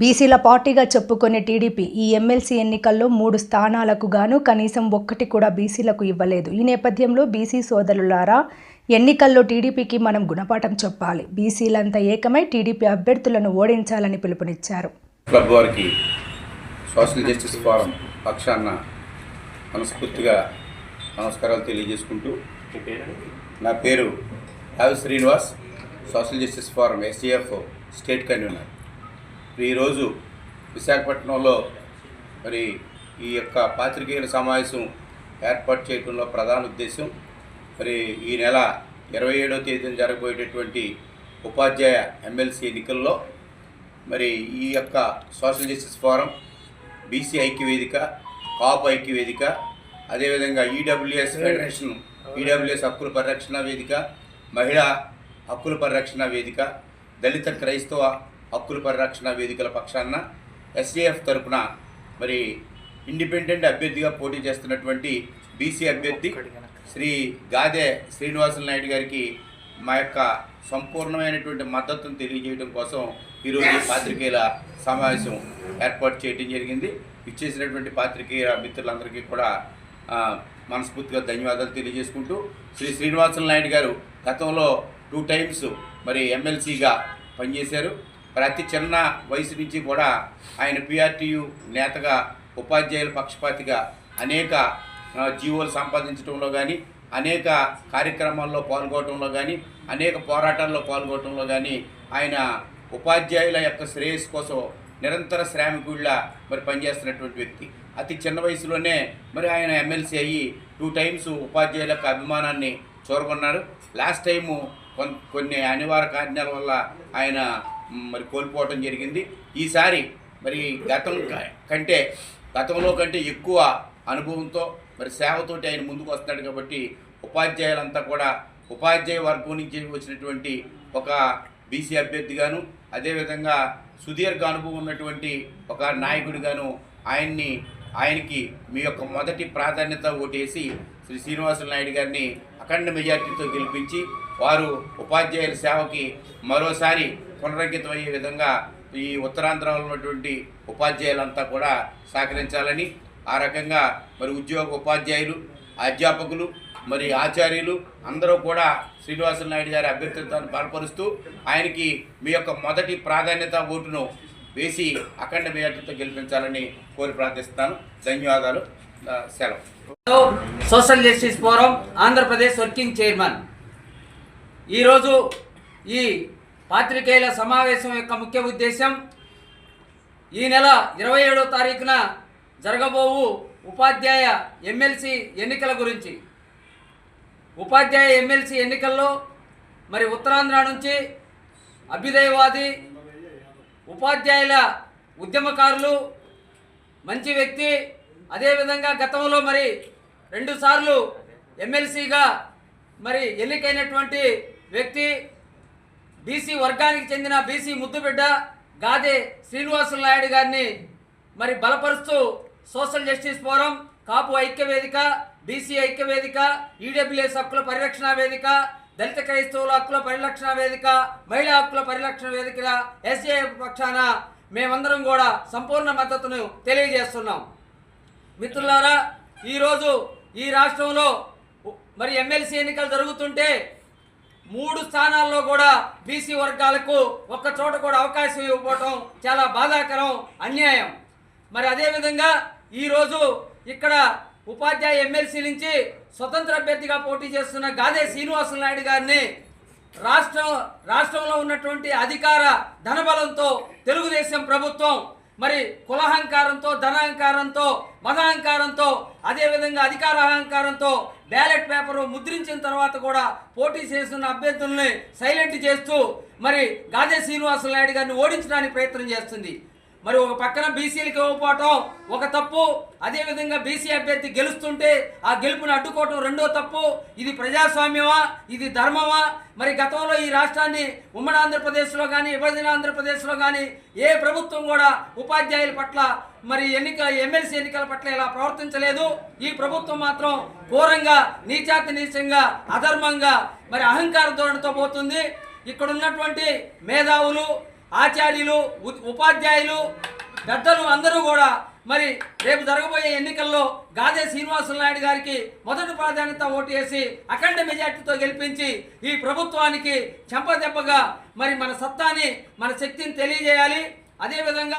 బీసీల పార్టీగా చెప్పుకునే టీడీపీ ఈ ఎమ్మెల్సీ ఎన్నికల్లో 3 స్థానాలకు గాను కనీసం ఒక్కటి కూడా బీసీలకు ఇవ్వలేదు. ఈ నేపథ్యంలో బీసీ సోదరులారా, ఎన్నికల్లో టీడీపీకి మనం గుణపాఠం చెప్పాలి. బీసీలంతా ఏకమై టీడీపీ అభ్యర్థులను ఓడించాలని పిలుపునిచ్చారు. క్లబ్ వారికి సోషల్ జస్టిస్ ఫోరం పక్షాన మనస్ఫూర్తిగా నమస్కారాలు తెలియజేసుకుంటూ, నా పేరు రావి Srinivas, social justice forum STF state convener. ఈరోజు విశాఖపట్నంలో ఈ యొక్క పాత్రికేయుల సమావేశం ఏర్పాటు చేయడంలో ప్రధాన ఉద్దేశం ఈ నెల 27వ తేదీన జరగబోయేటటువంటి ఉపాధ్యాయ ఎమ్మెల్సీ ఎన్నికల్లో ఈ యొక్క సోషల్ జస్టిస్ ఫోరం, బీసీ ఐక్యవేదిక, కాపు ఐక్యవేదిక, అదేవిధంగా ఈడబ్ల్యూఎస్ ఫెడరేషన్, ఈడబ్ల్యూఎస్ హక్కుల పరిరక్షణ వేదిక, మహిళా హక్కుల పరిరక్షణ వేదిక, దళిత క్రైస్తవ హక్కుల పరిరక్షణ వేదికల పక్షాన ఎస్ఏఎఫ్ తరపున ఇండిపెండెంట్ అభ్యర్థిగా పోటీ చేస్తున్నటువంటి బీసీ అభ్యర్థి శ్రీ గాదే శ్రీనివాసులు నాయుడు గారికి మా యొక్క సంపూర్ణమైనటువంటి మద్దతును తెలియజేయడం కోసం ఈరోజు పాత్రికేయుల సమావేశం ఏర్పాటు చేయడం జరిగింది. ఇచ్చేసినటువంటి పాత్రికేయ మిత్రులందరికీ కూడా మనస్ఫూర్తిగా ధన్యవాదాలు తెలియజేసుకుంటూ, శ్రీ శ్రీనివాసులు నాయుడు గారు గతంలో 2 టైమ్స్ ఎమ్మెల్సీగా పనిచేశారు. అతి చిన్న వయసు నుంచి కూడా ఆయన పిఆర్టీయు నేతగా, ఉపాధ్యాయుల పక్షపాతిగా అనేక జీవోలు సంపాదించడంలో కానీ, అనేక కార్యక్రమాల్లో పాల్గొనడంలో కానీ, అనేక పోరాటాల్లో పాల్గొనడంలో కానీ ఆయన ఉపాధ్యాయుల యొక్క శ్రేయస్సు కోసం నిరంతర శ్రామికుడిలా పనిచేస్తున్నటువంటి వ్యక్తి. అతి చిన్న వయసులోనే ఆయన ఎమ్మెల్సీ అయ్యి 2 టైమ్స్ ఉపాధ్యాయుల యొక్క అభిమానాన్ని చూరగొన్నారు. లాస్ట్ టైము కొన్ని అనివార్య కారణాల వల్ల ఆయన కోల్పోవడం జరిగింది. ఈసారి గతంలో కంటే ఎక్కువ అనుభవంతో సేవతోటి ఆయన ముందుకు వస్తున్నాడు కాబట్టి ఉపాధ్యాయులంతా కూడా ఉపాధ్యాయ వర్గం నుంచి వచ్చినటువంటి ఒక బీసీ అభ్యర్థిగాను, అదేవిధంగా సుదీర్ఘ అనుభవం ఉన్నటువంటి ఒక నాయకుడిగాను ఆయనకి మీ యొక్క మొదటి ప్రాధాన్యత ఓటేసి శ్రీ శ్రీనివాసులు నాయుడు గారిని అఖండ మెజార్టీతో గెలిపించి వారు ఉపాధ్యాయుల సేవకి మరోసారి పునరంకితమయ్యే విధంగా ఈ ఉత్తరాంధ్రలో ఉన్నటువంటి ఉపాధ్యాయులంతా కూడా సహకరించాలని, ఆ రకంగా ఉద్యోగ ఉపాధ్యాయులు, అధ్యాపకులు, ఆచార్యులు అందరూ కూడా శ్రీనివాసులు నాయుడు గారి అభ్యర్థిత్వాన్ని బలపరుస్తూ ఆయనకి మీ యొక్క మొదటి ప్రాధాన్యత ఓటును వేసి అఖండ మెజార్టీతో గెలిపించాలని కోరి ప్రార్థిస్తున్నాను. ధన్యవాదాలు. సెలవు. Social justice forum Andhra Pradesh working chairman. ఈరోజు ఈ పాత్రికేయుల సమావేశం యొక్క ముఖ్య ఉద్దేశం ఈ నెల 27వ తారీఖున జరగబోవు ఉపాధ్యాయ ఎమ్మెల్సీ ఎన్నికల గురించి. ఉపాధ్యాయ ఎమ్మెల్సీ ఎన్నికల్లో ఉత్తరాంధ్ర నుంచి అభ్యుదయవాది, ఉపాధ్యాయుల ఉద్యమకారులు, మంచి వ్యక్తి, అదేవిధంగా గతంలో 2 సార్లు ఎమ్మెల్సీగా ఎన్నికైనటువంటి వ్యక్తి, బీసీ వర్గానికి చెందిన బీసీ ముద్దుబిడ్డ గాదే శ్రీనివాసులు నాయుడు గారిని బలపరుస్తూ సోషల్ జస్టిస్ ఫోరం, కాపు ఐక్యవేదిక, బీసీ ఐక్యవేదిక, ఈడబ్ల్యూఎస్ హక్కుల పరిరక్షణ వేదిక, దళిత క్రైస్తవుల హక్కుల పరిరక్షణ వేదిక, మహిళా హక్కుల పరిరక్షణ వేదిక, ఎస్ఏఎఫ్ పక్షాన మేమందరం కూడా సంపూర్ణ మద్దతును తెలియజేస్తున్నాం. మిత్రులారా, ఈరోజు ఈ రాష్ట్రంలో ఎమ్మెల్సీ ఎన్నికలు జరుగుతుంటే 3 స్థానాల్లో కూడా బీసీ వర్గాలకు ఒక్క చోట కూడా అవకాశం ఇవ్వకపోవటం చాలా బాధాకరం, అన్యాయం. అదేవిధంగా ఈరోజు ఇక్కడ ఉపాధ్యాయ ఎమ్మెల్సీ నుంచి స్వతంత్ర అభ్యర్థిగా పోటీ చేస్తున్న గాదే శ్రీనివాసులు నాయుడు గారిని రాష్ట్రంలో ఉన్నటువంటి అధికార ధనబలంతో తెలుగుదేశం ప్రభుత్వం కులహంకారంతో, ధనహంకారంతో, మదహంకారంతో, అదేవిధంగా అధికార అహంకారంతో బ్యాలెట్ పేపరు ముద్రించిన తర్వాత కూడా పోటీ చేస్తున్న అభ్యర్థుల్ని సైలెంట్ చేస్తూ గాదే శ్రీనివాసులు నాయుడు గారిని ఓడించడానికి ప్రయత్నం చేస్తుంది. ఒక పక్కన బీసీలకు ఇవ్వకపోవటం ఒక తప్పు, అదేవిధంగా బీసీ అభ్యర్థి గెలుస్తుంటే ఆ గెలుపుని అడ్డుకోవటం రెండో తప్పు. ఇది ప్రజాస్వామ్యమా? ఇది ధర్మమా? గతంలో ఈ రాష్ట్రాన్ని ఉమ్మడి ఆంధ్రప్రదేశ్లో కానీ, విభజన ఆంధ్రప్రదేశ్లో కానీ ఏ ప్రభుత్వం కూడా ఉపాధ్యాయుల పట్ల ఎమ్మెల్సీ ఎన్నికల పట్ల ఇలా ప్రవర్తించలేదు. ఈ ప్రభుత్వం మాత్రం ఘోరంగా, నీచాతి నీచంగా, అధర్మంగా అహంకార ధోరణితో పోతుంది. ఇక్కడ ఉన్నటువంటి మేధావులు, ఆచార్యులు ఉపాధ్యాయులు పెద్దలు అందరూ కూడా మరి రేపు జరగబోయే ఎన్నికల్లో గాదే శ్రీనివాసులు నాయుడు గారికి మొదటి ప్రాధాన్యత ఓటు వేసి అఖండ మెజార్టీతో గెలిపించి ఈ ప్రభుత్వానికి చెంపదెబ్బగా మరి మన సత్తాని మన శక్తిని తెలియజేయాలి. అదేవిధంగా